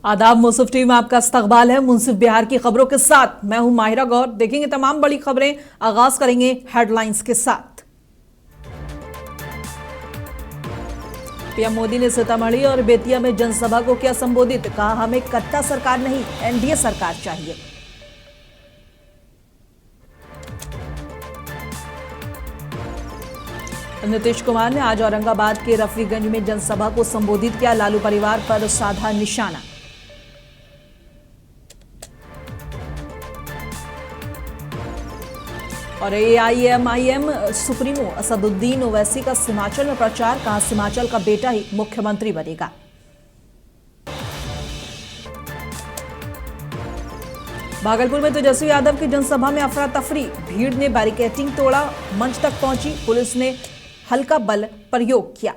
आदाब। मुंसिफ टीवी में आपका इस्तकबाल है। मुंसिफ बिहार की खबरों के साथ मैं हूं माहिरा गौर। देखेंगे तमाम बड़ी खबरें। आगाज करेंगे हेडलाइंस के साथ। पीएम मोदी ने सीतामढ़ी और बेतिया में जनसभा को किया संबोधित। कहा, हमें कट्टा सरकार नहीं, एनडीए सरकार चाहिए। नीतीश कुमार ने आज औरंगाबाद के रफीगंज में जनसभा को संबोधित किया। लालू परिवार पर साधा निशाना। और एआईएमआईएम सुप्रीमो असदुद्दीन ओवैसी का हिमाचल में प्रचार। कहा, हिमाचल का बेटा ही मुख्यमंत्री बनेगा। भागलपुर में तेजस्वी यादव की जनसभा में अफरा तफरी। भीड़ ने बैरिकेडिंग तोड़ा, मंच तक पहुंची। पुलिस ने हल्का बल प्रयोग किया।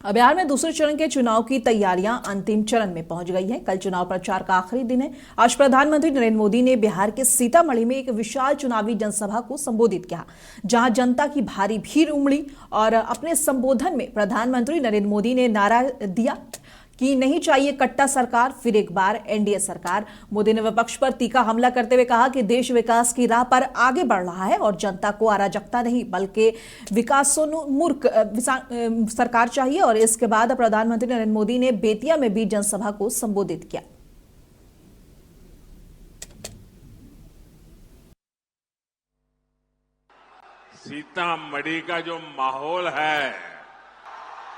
अब बिहार में दूसरे चरण के चुनाव की तैयारियां अंतिम चरण में पहुंच गई हैं। कल चुनाव प्रचार का आखिरी दिन है। आज प्रधानमंत्री नरेंद्र मोदी ने बिहार के सीतामढ़ी में एक विशाल चुनावी जनसभा को संबोधित किया, जहां जनता की भारी भीड़ उमड़ी। और अपने संबोधन में प्रधानमंत्री नरेंद्र मोदी ने नारा दिया कि नहीं चाहिए कट्टा सरकार, फिर एक बार एनडीए सरकार। मोदी ने विपक्ष पर तीखा हमला करते हुए कहा कि देश विकास की राह पर आगे बढ़ रहा है और जनता को अराजकता नहीं बल्कि विकासोन्मुख सरकार चाहिए। और इसके बाद प्रधानमंत्री नरेंद्र मोदी ने बेतिया में भी जनसभा को संबोधित किया। सीतामढ़ी का जो माहौल है,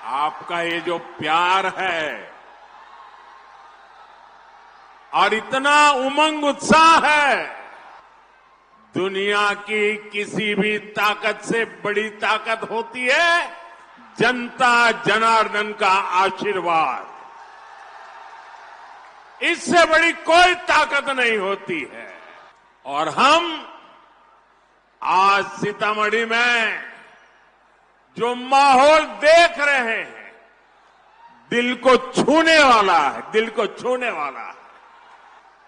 आपका ये जो प्यार है और इतना उमंग उत्साह है, दुनिया की किसी भी ताकत से बड़ी ताकत होती है जनता जनार्दन का आशीर्वाद। इससे बड़ी कोई ताकत नहीं होती है। और हम आज सीतामढ़ी में जो माहौल देख रहे हैं, दिल को छूने वाला है, दिल को छूने वाला है।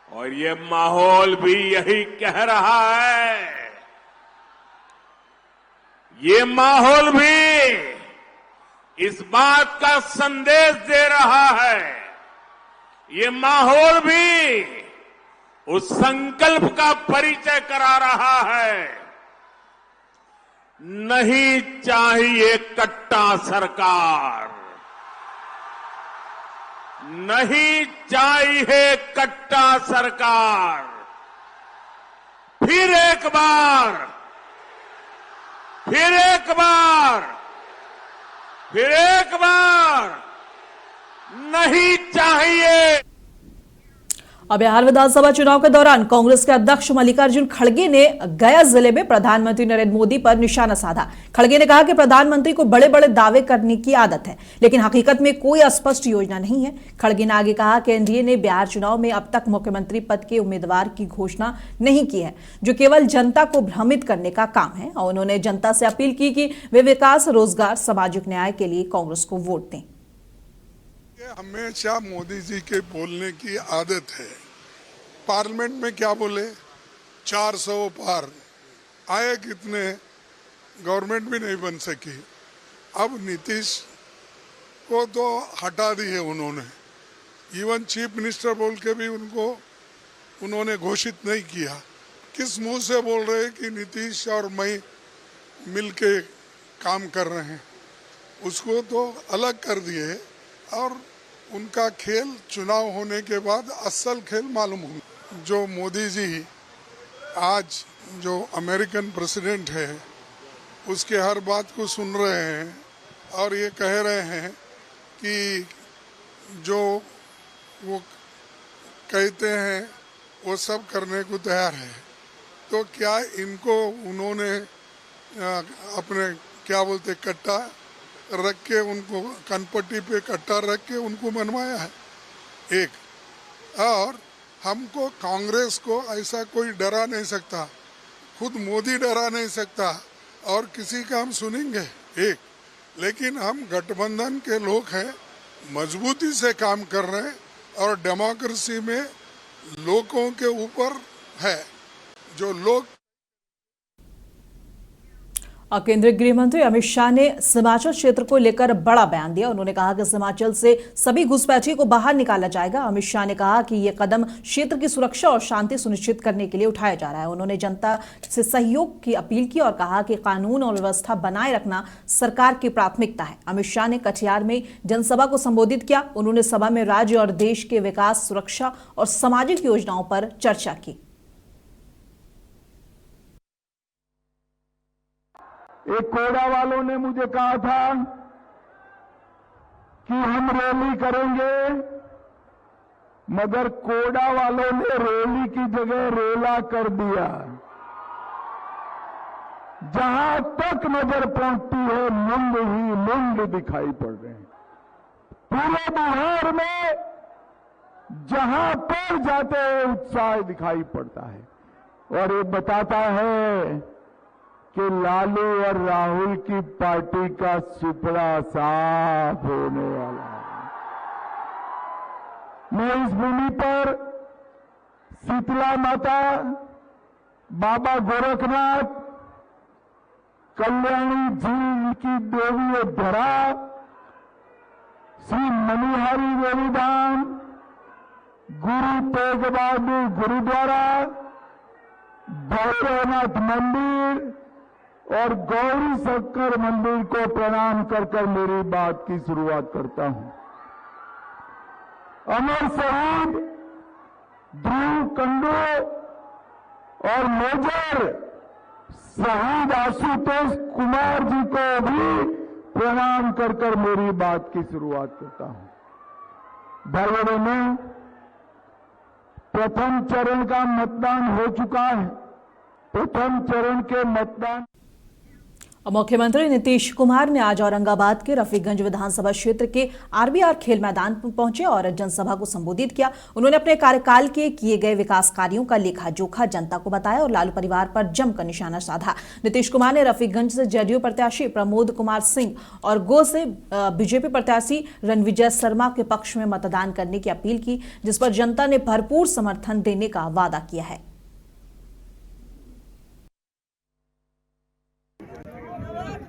और ये माहौल भी यही कह रहा है, ये माहौल भी इस बात का संदेश दे रहा है, ये माहौल भी उस संकल्प का परिचय करा रहा है, नहीं चाहिए कट्टा सरकार, नहीं चाहिए कट्टा सरकार। फिर एक बार, फिर एक बार, फिर एक बार नहीं चाहिए। अब बिहार विधानसभा चुनाव के दौरान कांग्रेस के अध्यक्ष मल्लिकार्जुन खड़गे ने गया जिले में प्रधानमंत्री नरेंद्र मोदी पर निशाना साधा। खड़गे ने कहा कि प्रधानमंत्री को बड़े बड़े दावे करने की आदत है, लेकिन हकीकत में कोई स्पष्ट योजना नहीं है। खड़गे ने आगे कहा कि एनडीए ने बिहार चुनाव में अब तक मुख्यमंत्री पद के उम्मीदवार की घोषणा नहीं की है, जो केवल जनता को भ्रमित करने का काम है। और उन्होंने जनता से अपील की कि वे विकास, रोजगार, सामाजिक न्याय के लिए कांग्रेस को वोट दें। हमेशा मोदी जी के बोलने की आदत है। पार्लियामेंट में क्या बोले, 400 पार आए, कितने गवर्नमेंट भी नहीं बन सकी। अब नीतीश को तो हटा दी है उन्होंने, इवन चीफ मिनिस्टर बोल के भी उन्होंने घोषित नहीं किया। किस मुंह से बोल रहे हैं कि नीतीश और मैं मिलके काम कर रहे हैं, उसको तो अलग कर दिए। और उनका खेल चुनाव होने के बाद असल खेल मालूम होगा। जो मोदी जी आज जो अमेरिकन प्रेसिडेंट है उसके हर बात को सुन रहे हैं और ये कह रहे हैं कि जो वो कहते हैं वो सब करने को तैयार है। तो क्या इनको उन्होंने अपने क्या बोलते कट्टा रख के, उनको कनपट्टी पे कट्टा रख के उनको मनवाया है एक। और हमको कांग्रेस को ऐसा कोई डरा नहीं सकता, खुद मोदी डरा नहीं सकता और किसी का हम सुनेंगे एक। लेकिन हम गठबंधन के लोग हैं, मजबूती से काम कर रहे हैं और डेमोक्रेसी में लोगों के ऊपर है। जो लोग और केंद्रीय गृह मंत्री अमित शाह ने सीमांचल क्षेत्र को लेकर बड़ा बयान दिया। उन्होंने कहा कि सीमांचल से सभी घुसपैठियों को बाहर निकाला जाएगा। अमित शाह ने कहा कि ये कदम क्षेत्र की सुरक्षा और शांति सुनिश्चित करने के लिए उठाया जा रहा है। उन्होंने जनता से सहयोग की अपील की और कहा कि कानून और व्यवस्था बनाए रखना सरकार की प्राथमिकता है। अमित शाह ने कटिहार में जनसभा को संबोधित किया। उन्होंने सभा में राज्य और देश के विकास, सुरक्षा और सामाजिक योजनाओं पर चर्चा की। एक कोड़ा वालों ने मुझे कहा था कि हम रैली करेंगे, मगर कोड़ा वालों ने रैली की जगह रेला कर दिया। जहां तक नजर पहुंचती है मुंड ही मुंड दिखाई पड़ रहे हैं। पूरे बिहार में जहां पर जाते हैं उत्साह दिखाई पड़ता है और ये बताता है कि लालू और राहुल की पार्टी का सुपड़ा साफ होने वाला है। मैं इस भूमि पर शीतला माता, बाबा गोरखनाथ, कल्याणी जी की देवी धरा, श्री मनिहारी देवी धाम, गुरु तेग बहादुर गुरुद्वारा, भैरवनाथ मंदिर और गौरी शंकर मंदिर को प्रणाम कर मेरी बात की शुरुआत करता हूं। अमर शहीद ध्रुव कंडू और मेजर शहीद आशुतोष कुमार जी को भी प्रणाम कर मेरी बात की शुरुआत करता हूं। भाइयों में प्रथम चरण का मतदान हो चुका है। प्रथम चरण के मतदान मुख्यमंत्री नीतीश कुमार ने आज औरंगाबाद के रफीगंज विधानसभा क्षेत्र के आरबीआर खेल मैदान पर पहुंचे और जनसभा को संबोधित किया। उन्होंने अपने कार्यकाल के किए गए विकास कार्यों का लेखा जोखा जनता को बताया और लालू परिवार पर जमकर निशाना साधा। नीतीश कुमार ने रफीगंज से जदयू प्रत्याशी प्रमोद कुमार सिंह और गो से बीजेपी प्रत्याशी रणविजय शर्मा के पक्ष में मतदान करने की अपील की, जिस पर जनता ने भरपूर समर्थन देने का वादा किया है।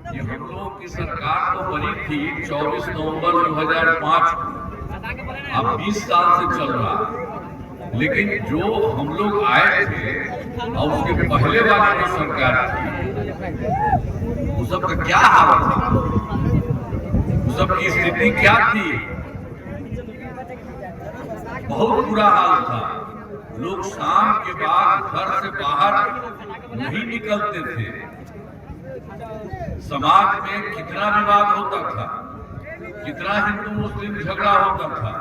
ये हम लोगों की सरकार तो बनी थी 24 नवंबर 2005 को, अब 20 साल से चल रहा। लेकिन जो हम लोग आए थे और उसके पहले वाली जो सरकार थी, उस सब का क्या हाल था, उस सब की स्थिति क्या थी? बहुत बुरा हाल था। लोग शाम के बाद घर से बाहर नहीं निकलते थे। समाज में कितना विवाद होता था, कितना हिंदू मुस्लिम झगड़ा होता था।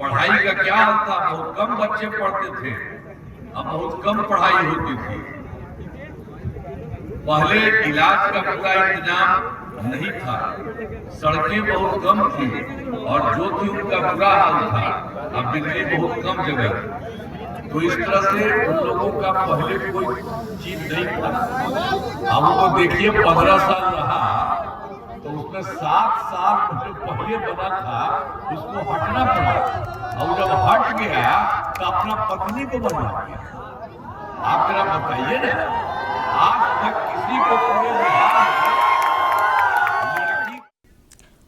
पढ़ाई का क्या हाल था, बहुत कम बच्चे पढ़ते थे, अब बहुत कम पढ़ाई होती थी। पहले इलाज का पूरा इंतजाम नहीं था, सड़कें बहुत कम थी और जो थी उनका बुरा हाल था। अब बिजली बहुत कम जगह, तो इस तरह से उन लोगों का पहले कोई चीज नहीं था। अब वो देखिए 15 साल रहा तो उसमें 7 साल जो पहले बना था उसको हटना पड़ा और जब हट गया तो अपना पत्नी को बनवा दिया। आप जरा बताइए ना, आज तक किसी को पूरे बिहार में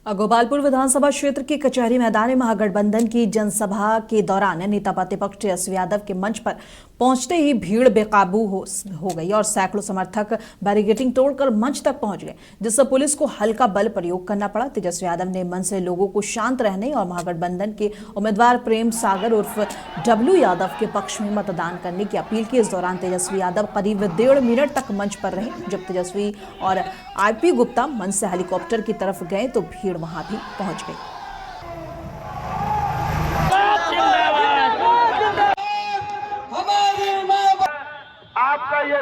गोपालपुर विधानसभा क्षेत्र के कचहरी मैदान में महागठबंधन की जनसभा के दौरान नेता प्रतिपक्ष तेजस्वी यादव के मंच पर पहुंचते ही भीड़ बेकाबू हो गई और सैकड़ों समर्थक बैरिकेडिंग तोड़कर मंच तक पहुंच गए, जिससे पुलिस को हल्का बल प्रयोग करना पड़ा। तेजस्वी यादव ने मंच से लोगों को शांत रहने और महागठबंधन के उम्मीदवार प्रेम सागर उर्फ डब्लू यादव के पक्ष में मतदान करने की अपील की। इस दौरान तेजस्वी यादव करीब 1.5 मिनट तक मंच पर रहे। जब तेजस्वी और आरपी गुप्ता मंच से हेलीकॉप्टर की तरफ गए तो भीड़ वहां भी पहुंच गई। आपका ये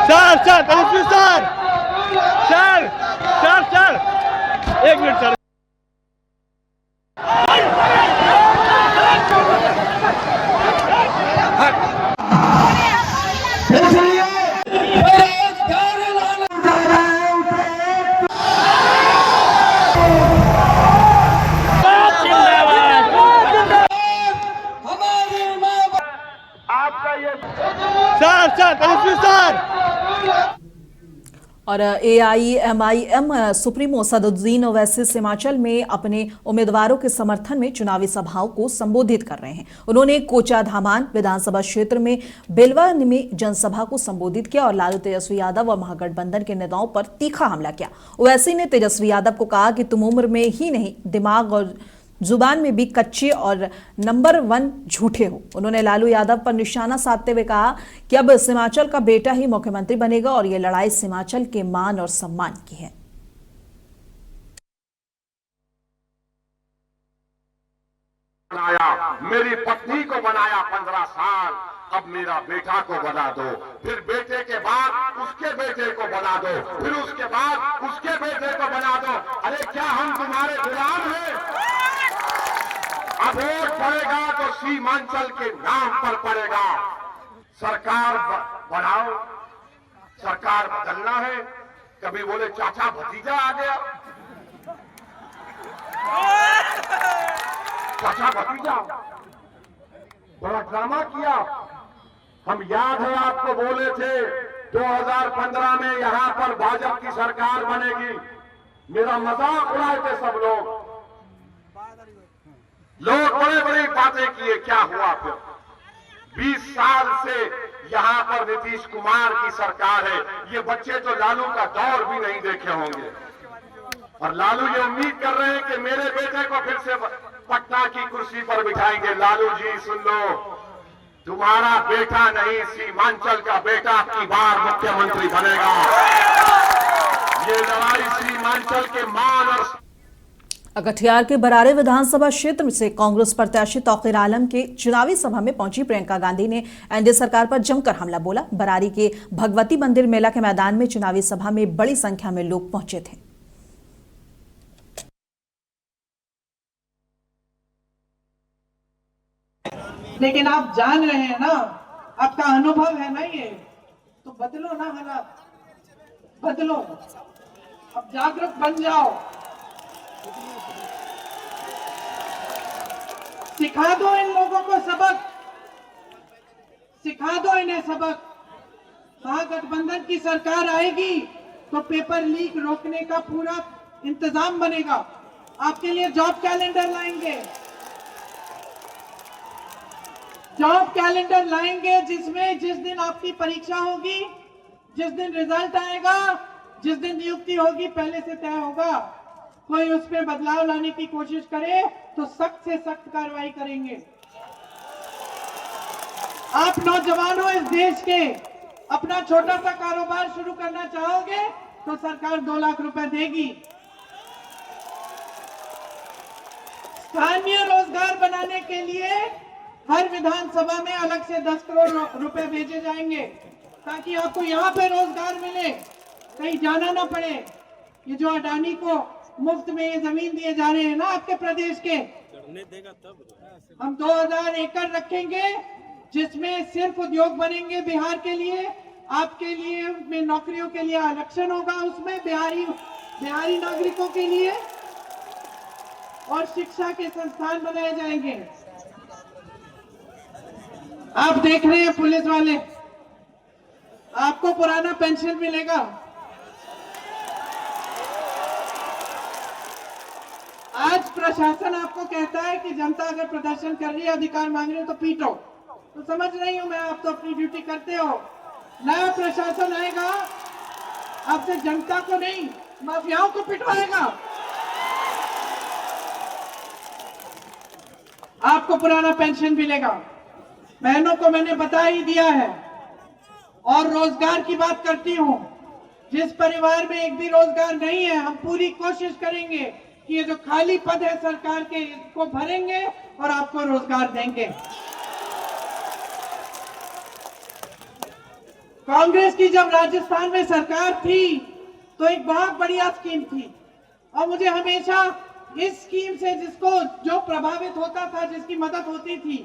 सर तेजस्वी सर 1 मिनट सर। सर तेजस्वी सर। और AIMIM सुप्रीमो सदुद्दीन ओवैसी हिमाचल में अपने उम्मीदवारों के समर्थन में चुनावी सभाओं को संबोधित कर रहे हैं। उन्होंने कोचा धामान विधानसभा क्षेत्र में बेलवा में जनसभा को संबोधित किया और लालू तेजस्वी यादव और महागठबंधन के नेताओं पर तीखा हमला किया। ओवैसी ने तेजस्वी यादव को कहा कि तुम उम्र में ही नहीं, दिमाग और जुबान में भी कच्चे और नंबर 1 झूठे हो। उन्होंने लालू यादव पर निशाना साधते हुए कहा कि अब हिमाचल का बेटा ही मुख्यमंत्री बनेगा और ये लड़ाई हिमाचल के मान और सम्मान की है। मेरी पत्नी को बनाया 15 साल, अब मेरा बेटा को बना दो, फिर बेटे के बाद उसके बेटे को बना दो, फिर उसके बाद उसके बेटे को बना दो। अरे क्या हम तुम्हारे गुलाम हैं? अब वोट पड़ेगा तो सीमांचल के नाम पर पड़ेगा। सरकार बनाओ, सरकार बदलना है। कभी बोले चाचा भतीजा आ गया, चाचा भतीजा, बड़ा ड्रामा किया। हम याद है आपको बोले थे 2015 में यहां पर भाजपा की सरकार बनेगी, मेरा मजाक उड़ाए थे सब लोग बड़े बड़ी बातें किए। क्या हुआ फिर? 20 साल से यहां पर नीतीश कुमार की सरकार है। ये बच्चे तो लालू का दौर भी नहीं देखे होंगे और लालू ये उम्मीद कर रहे हैं कि मेरे बेटे को फिर से पटना की कुर्सी पर बिठाएंगे। लालू जी सुन लो, तुम्हारा बेटा नहीं, सीमांचल का बेटा की बार मुख्यमंत्री बनेगा। ये लड़ाई सीमांचल के मान और कटिहार के बरारे विधानसभा क्षेत्र से कांग्रेस प्रत्याशी तौकीर आलम के चुनावी सभा में पहुंची प्रियंका गांधी ने एनडीए सरकार पर जमकर हमला बोला। बरारी के भगवती मंदिर मेला के मैदान में चुनावी सभा में बड़ी संख्या में लोग पहुंचे थे। लेकिन आप जान रहे हैं ना, आपका अनुभव है ना, ये तो बदलो ना हालात, बदलो, अब जागरूक बन जाओ, सिखा दो इन लोगों को सबक, सिखा दो इन्हें सबक। महागठबंधन की सरकार आएगी तो पेपर लीक रोकने का पूरा इंतजाम बनेगा। आपके लिए जॉब कैलेंडर लाएंगे, जॉब कैलेंडर लाएंगे जिसमें जिस दिन आपकी परीक्षा होगी, जिस दिन रिजल्ट आएगा, जिस दिन नियुक्ति होगी, पहले से तय होगा। कोई उसमें बदलाव लाने की कोशिश करे तो सख्त से सख्त कार्रवाई करेंगे। आप नौजवान हो इस देश के, अपना छोटा सा कारोबार शुरू करना चाहोगे तो सरकार 2 लाख रुपए देगी। स्थानीय रोजगार बनाने के लिए हर विधानसभा में अलग से 10 करोड़ रुपए भेजे जाएंगे ताकि आपको यहाँ पे रोजगार मिले, कहीं जाना ना पड़े। ये जो अडानी को मुफ्त में ये जमीन दिए जा रहे हैं ना आपके प्रदेश के, हम 2000 एकड़ रखेंगे जिसमें सिर्फ उद्योग बनेंगे बिहार के लिए, आपके लिए, में नौकरियों के लिए आरक्षण होगा उसमें बिहारी नागरिकों के लिए, और शिक्षा के संस्थान बनाए जाएंगे। आप देख रहे हैं पुलिस वाले, आपको पुराना पेंशन मिलेगा। आज प्रशासन आपको कहता है कि जनता अगर प्रदर्शन कर रही है, अधिकार मांग रही है तो पीटो, तो समझ रही हूं मैं, आप तो अपनी ड्यूटी करते हो। नया प्रशासन आएगा, आपसे जनता को नहीं माफियाओं को पिटवाएगा। आपको पुराना पेंशन मिलेगा, बहनों को मैंने बता ही दिया है। और रोजगार की बात करती हूं, जिस परिवार में एक भी रोजगार नहीं है, हम पूरी कोशिश करेंगे कि ये जो खाली पद है सरकार के, इसको भरेंगे और आपको रोजगार देंगे। कांग्रेस की जब राजस्थान में सरकार थी तो एक बहुत बढ़िया स्कीम थी, और मुझे हमेशा इस स्कीम से जिसको जो प्रभावित होता था, जिसकी मदद होती थी,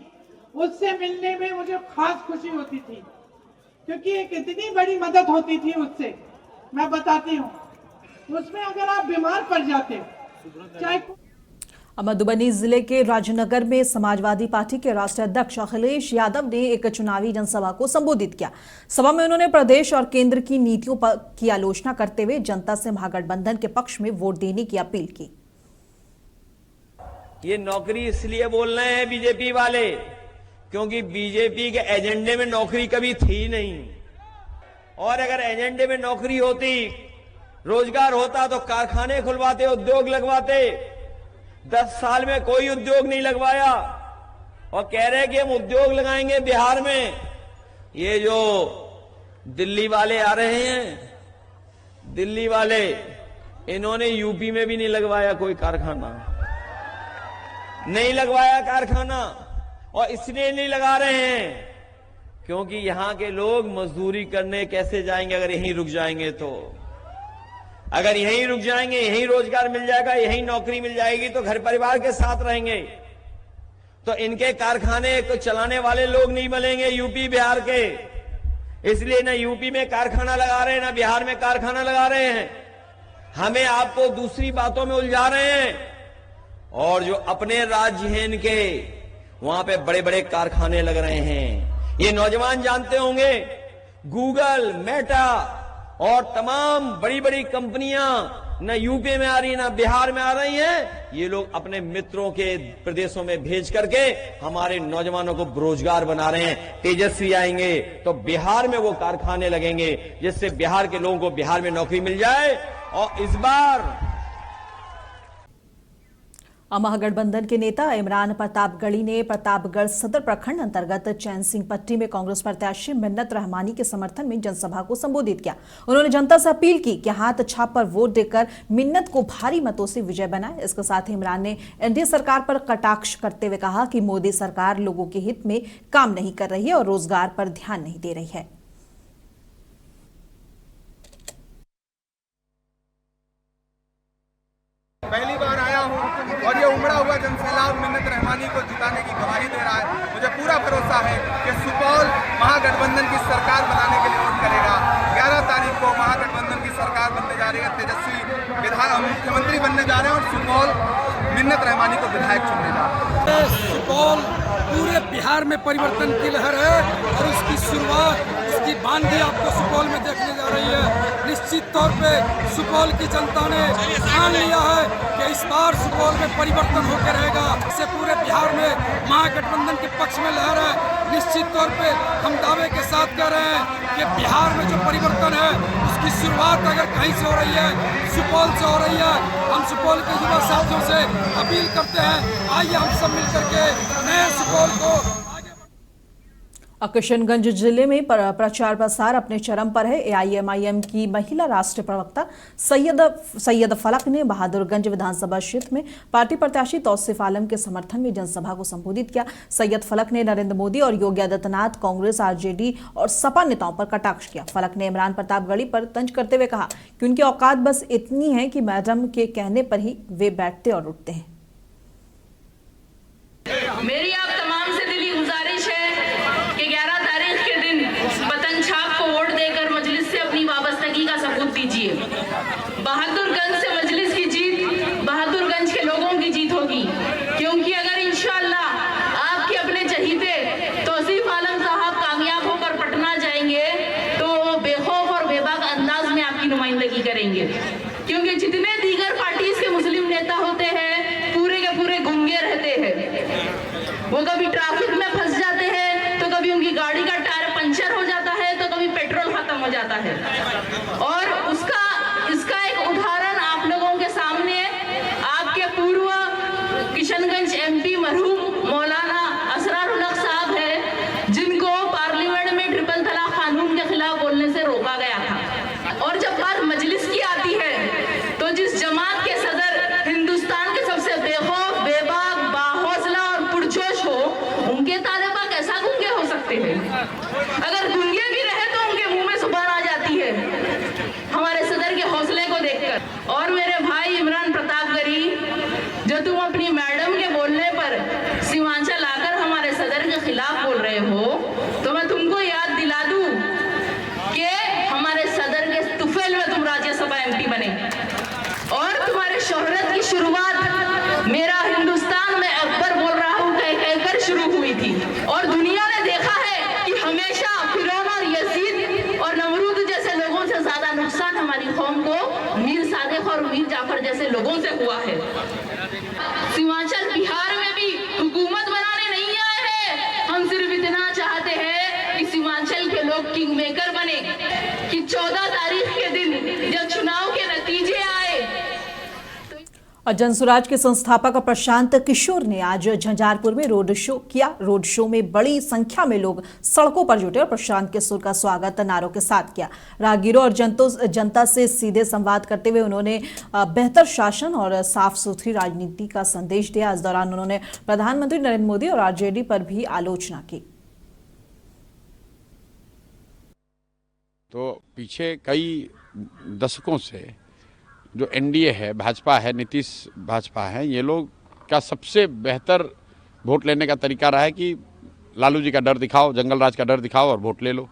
उससे मिलने में मुझे खास खुशी होती थी, क्योंकि एक इतनी बड़ी मदद होती थी उससे। मैं बताती हूँ, उसमें अगर आप बीमार पड़ जाते, चाहे मधुबनी जिले के राजनगर में समाजवादी पार्टी के राष्ट्रीय अध्यक्ष अखिलेश यादव ने एक चुनावी जनसभा को संबोधित किया। सभा में उन्होंने प्रदेश और केंद्र की नीतियों की आलोचना करते हुए जनता से महागठबंधन के पक्ष में वोट देने की अपील की। ये नौकरी इसलिए बोल रहे हैं बीजेपी वाले क्योंकि बीजेपी के एजेंडे में नौकरी कभी थी नहीं, और अगर एजेंडे में नौकरी होती, रोजगार होता तो कारखाने खुलवाते, उद्योग लगवाते। 10 साल में कोई उद्योग नहीं लगवाया और कह रहे कि हम उद्योग लगाएंगे बिहार में। ये जो दिल्ली वाले आ रहे हैं, दिल्ली वाले, इन्होंने यूपी में भी नहीं लगवाया कोई कारखाना, नहीं लगवाया कारखाना। और इसलिए नहीं लगा रहे हैं क्योंकि यहां के लोग मजदूरी करने कैसे जाएंगे अगर यहीं रुक जाएंगे तो। अगर यहीं रुक जाएंगे, यहीं रोजगार मिल जाएगा, यहीं नौकरी मिल जाएगी तो घर परिवार के साथ रहेंगे। तो इनके कारखाने तो चलाने वाले लोग नहीं मिलेंगे यूपी बिहार के, इसलिए ना यूपी में कारखाना लगा रहे हैं ना बिहार में कारखाना लगा रहे हैं। हमें आपको दूसरी बातों में उलझा रहे हैं, और जो अपने राज्य हैं इनके, वहां पे बड़े बड़े कारखाने लग रहे हैं। ये नौजवान जानते होंगे, गूगल, मेटा और तमाम बड़ी बड़ी कंपनियां न यूपी में आ रही ना बिहार में आ रही हैं। ये लोग अपने मित्रों के प्रदेशों में भेज करके हमारे नौजवानों को बेरोजगार बना रहे हैं। तेजस्वी आएंगे तो बिहार में वो कारखाने लगेंगे जिससे बिहार के लोगों को बिहार में नौकरी मिल जाए। और इस बार महागठबंधन के नेता इमरान प्रतापगढ़ी ने प्रतापगढ़ सदर प्रखंड अंतर्गत चैन सिंह पट्टी में कांग्रेस प्रत्याशी मिन्नत रहमानी के समर्थन में जनसभा को संबोधित किया। उन्होंने जनता से अपील की कि हाथ छाप पर वोट देकर मिन्नत को भारी मतों से विजय बनाए। इसके साथ ही इमरान ने एनडीए सरकार पर कटाक्ष करते हुए कहा कि मोदी सरकार लोगों के हित में काम नहीं कर रही है और रोजगार पर ध्यान नहीं दे रही है। पहली बार आया हूँ और ये उमड़ा हुआ जनसैलाब मिन्नत रहमानी को जिताने की गवाही दे रहा है। मुझे पूरा भरोसा है कि सुपौल महागठबंधन की सरकार बनाने के लिए वोट करेगा। 11 तारीख को महागठबंधन की सरकार बनने जा रही है, तेजस्वी मुख्यमंत्री बनने जा रहे हैं और सुपौल मिन्नत रहमानी को विधायक चुनने जा रहे हैं। सुपौल पूरे बिहार में परिवर्तन की लहर है और इसकी शुरुआत, इसकी बांधी आपको सुपौल में देखने जा रही है। निश्चित तौर पे सुपौल की जनता ने ठान लिया है कि इस बार सुपौल में परिवर्तन होकर रहेगा। इससे पूरे बिहार में महागठबंधन के पक्ष में लहर है। निश्चित तौर पे हम दावे के साथ कह रहे हैं कि बिहार में जो परिवर्तन है उसकी शुरुआत अगर कहीं से हो रही है, सुपौल से हो रही है। हम सुपौल के युवा साथियों से अपील करते हैं, आइए हम सब मिलकर के नए सुपौल को। किशनगंज जिले में प्रचार प्रसार अपने चरम पर है। एआईएमआईएम की महिला राष्ट्रीय प्रवक्ता सैयद फलक ने बहादुरगंज विधानसभा क्षेत्र में पार्टी प्रत्याशी तौसीफ आलम के समर्थन में जनसभा को संबोधित किया। सैयद फलक ने नरेंद्र मोदी और योगी आदित्यनाथ, कांग्रेस, आरजेडी और सपा नेताओं पर कटाक्ष किया। फलक ने इमरान प्रतापगढ़ी पर तंज करते हुए कहा कि उनकी औकात बस इतनी है कि मैडम के कहने पर ही वे बैठते और उठते हैं। मेरी आप तमाम से दिली गुजारिश है कि 11 तारीख के दिन वतन छाप को वोट देकर मजलिस से अपनी वाबस्तगी का सबूत दीजिए। बहादुरगंज से मजलिस की जीत बहादुरगंज के लोगों की जीत होगी, क्योंकि अगर इंशाअल्लाह आपके अपने चहीते तौसीफ आलम साहब कामयाब होकर पटना जाएंगे तो बेखौफ और बेबाक अंदाज में आपकी नुमाइंदगी करेंगे। क्योंकि जितने दीगर पार्टीज के मुस्लिम नेता होते हैं पूरे के पूरे गुंगे रहते हैं। वो कभी ट्रैफिक में फंस जाते हैं तो कभी उनकी गाड़ी का टायर पंचर हो जाता है तो कभी पेट्रोल खत्म हो जाता है। और इसका एक उदाहरण आप लोगों के सामने आपके पूर्व किशनगंज एमपी मरहूम मौलाना असरार उल हक साहब है, जिनको पार्लियामेंट में ट्रिपल तलाक कानून के खिलाफ बोलने से रोका गया था। और जब बात मजलिस की आती है तो जिस जमात के सदर हिंदुस्तान के सबसे बेखौफ, बेबाक, बाहौसला और पुरजोश हो, उनके तालिबा कैसा गूंगे हो सकते हैं? अगर गूंगे भी रहे तो उनके मुंह में जुबान आ जाती है हमारे सदर के हौसले को देखकर। और मेरे भाई इमरान प्रतापगढ़ी, जो तुम अपनी मैडम के बोलने पर सीमांचल आकर हमारे सदर के खिलाफ बोल रहे हो, तो मैं तुमको याद दिला दूं कि हमारे सदर के तुफैल में तुम राज्यसभा एमपी बने और तुम्हारे शोहरत की शुरुआत मेरा हिंदू और दुनिया ने देखा है कि हमेशा फिरौन और यजीद और नमरूद जैसे लोगों से ज्यादा नुकसान हमारी कौम को मीर सादिक और मीर जाफर जैसे लोगों से हुआ है। सीमांचल बिहार में भी हुकूमत बनाने नहीं आए हैं, हम सिर्फ इतना चाहते हैं कि सीमांचल के लोग किंग मेकर बने, कि 14 तारीख के दिन जब चुनाव के नतीजे आए। और जनसुराज के संस्थापक प्रशांत किशोर ने आज झंझारपुर में रोड शो किया। रोड शो में बड़ी संख्या में लोग सड़कों पर जुटे और प्रशांत किशोर का स्वागत नारों के साथ किया। राहगीरों और जनता से सीधे संवाद करते हुए उन्होंने बेहतर शासन और साफ सुथरी राजनीति का संदेश दिया। इस दौरान उन्होंने प्रधानमंत्री नरेंद्र मोदी और आरजेडी पर भी आलोचना की। तो पीछे कई दशकों से जो एनडीए है, भाजपा है, नीतीश भाजपा है, ये लोग का सबसे बेहतर वोट लेने का तरीका रहा है कि लालू जी का डर दिखाओ, जंगल राज का डर दिखाओ और वोट ले लो,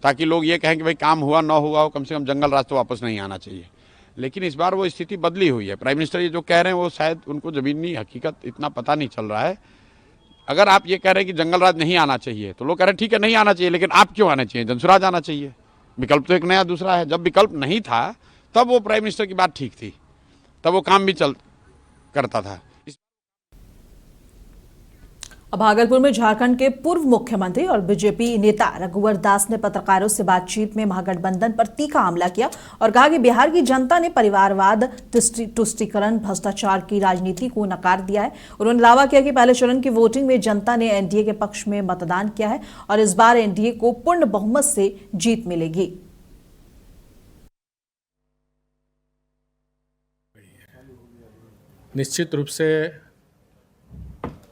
ताकि लोग ये कहें कि भाई काम हुआ ना हुआ हो, कम से कम जंगल राज तो वापस नहीं आना चाहिए। लेकिन इस बार वो स्थिति बदली हुई है। प्राइम मिनिस्टर ये जो कह रहे हैं वो शायद उनको ज़मीनी हकीकत इतना पता नहीं चल रहा है। अगर आप ये कह रहे हैं कि जंगल राज नहीं आना चाहिए तो लोग कह रहे हैं ठीक है नहीं आना चाहिए, लेकिन आप क्यों आना चाहिए, जनसुराज आना चाहिए। विकल्प तो एक नया दूसरा है। जब विकल्प नहीं था तब वो प्राइम मिनिस्टर की बात ठीक थी, तब वो काम भी करता था। अब भागलपुर में झारखंड के पूर्व मुख्यमंत्री और बीजेपी नेता रघुवर दास ने पत्रकारों से बातचीत में महागठबंधन पर तीखा हमला किया और कहा कि बिहार की जनता ने परिवारवाद, तुष्टीकरण, भ्रष्टाचार की राजनीति को नकार दिया है। उन्होंने दावा किया कि पहले चरण की वोटिंग में जनता ने एनडीए के पक्ष में मतदान किया है और इस बार एनडीए को पूर्ण बहुमत से जीत मिलेगी। निश्चित रूप से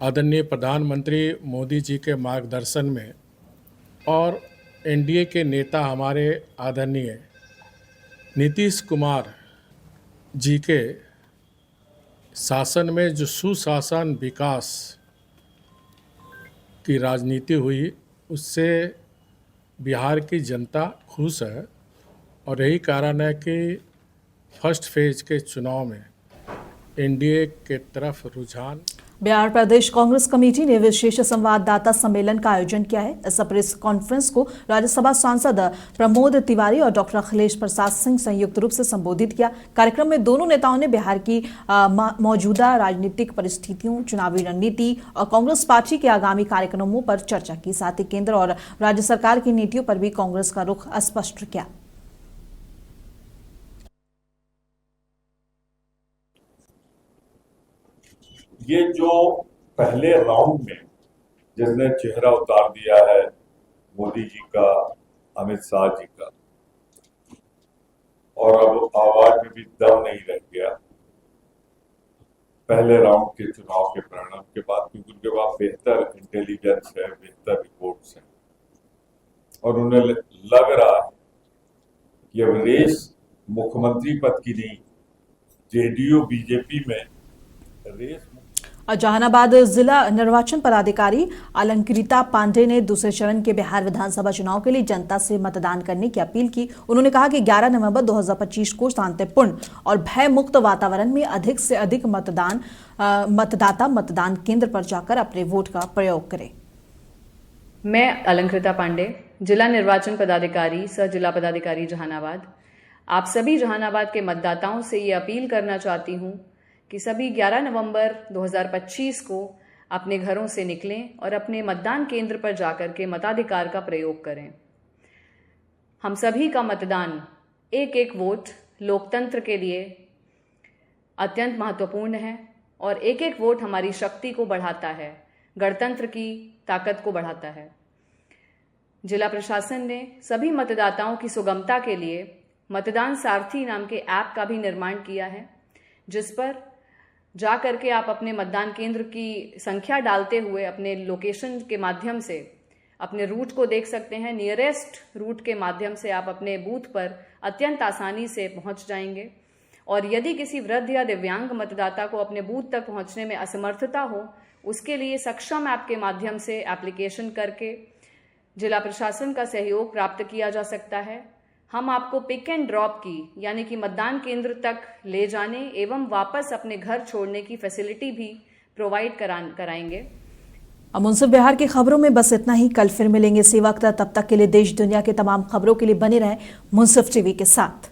आदरणीय प्रधानमंत्री मोदी जी के मार्गदर्शन में और एनडीए के नेता हमारे आदरणीय नीतीश कुमार जी के शासन में जो सुशासन, विकास की राजनीति हुई, उससे बिहार की जनता खुश है और यही कारण है कि फर्स्ट फेज के चुनाव में एनडीए के तरफ रुझान। बिहार प्रदेश कांग्रेस कमेटी ने विशेष संवाददाता सम्मेलन का आयोजन किया है। इस प्रेस कॉन्फ्रेंस को राज्यसभा सांसद प्रमोद तिवारी और डॉक्टर अखिलेश प्रसाद सिंह संयुक्त रूप से संबोधित किया। कार्यक्रम में दोनों नेताओं ने बिहार की मौजूदा राजनीतिक परिस्थितियों, चुनावी रणनीति और कांग्रेस पार्टी के आगामी कार्यक्रमों पर चर्चा की। साथ ही केंद्र और राज्य सरकार की नीतियों पर भी कांग्रेस का रुख स्पष्ट किया। ये जो पहले राउंड में जिसने चेहरा उतार दिया है मोदी जी का, अमित शाह जी का, और अब आवाज में भी दम नहीं रह गया पहले राउंड के चुनाव के परिणाम के बाद, क्योंकि उनके पास बेहतर इंटेलिजेंस है, बेहतर रिपोर्ट्स हैं और उन्हें लग रहा है कि अब रेस मुख्यमंत्री पद की नहीं, जेडीयू बीजेपी में रेस। जहानाबाद जिला निर्वाचन पदाधिकारी अलंकृता पांडे ने दूसरे चरण के बिहार विधानसभा चुनाव के लिए जनता से मतदान करने की अपील की। उन्होंने कहा कि 11 नवंबर 2025 को शांतिपूर्ण और भय मुक्त वातावरण में अधिक से अधिक मतदाता मतदान केंद्र पर जाकर अपने वोट का प्रयोग करें। मैं अलंकृता पांडे, जिला निर्वाचन पदाधिकारी सह जिला पदाधिकारी जहानाबाद, आप सभी जहानाबाद के मतदाताओं से ये अपील करना चाहती हूँ कि सभी 11 नवंबर 2025 को अपने घरों से निकलें और अपने मतदान केंद्र पर जाकर के मताधिकार का प्रयोग करें। हम सभी का मतदान, एक एक वोट लोकतंत्र के लिए अत्यंत महत्वपूर्ण है और एक एक वोट हमारी शक्ति को बढ़ाता है, गणतंत्र की ताकत को बढ़ाता है। जिला प्रशासन ने सभी मतदाताओं की सुगमता के लिए मतदान सारथी नाम के ऐप का भी निर्माण किया है, जिस पर जा करके आप अपने मतदान केंद्र की संख्या डालते हुए अपने लोकेशन के माध्यम से अपने रूट को देख सकते हैं। नियरेस्ट रूट के माध्यम से आप अपने बूथ पर अत्यंत आसानी से पहुंच जाएंगे और यदि किसी वृद्ध या दिव्यांग मतदाता को अपने बूथ तक पहुंचने में असमर्थता हो, उसके लिए सक्षम ऐप के माध्यम से एप्लीकेशन करके जिला प्रशासन का सहयोग प्राप्त किया जा सकता है। हम आपको पिक एंड ड्रॉप की, यानी कि मतदान केंद्र तक ले जाने एवं वापस अपने घर छोड़ने की फैसिलिटी भी प्रोवाइड कराएंगे। अब मुंसिफ बिहार की खबरों में बस इतना ही। कल फिर मिलेंगे इसी वक्त। तब तक के लिए देश दुनिया के तमाम खबरों के लिए बने रहें मुंसिफ टीवी के साथ।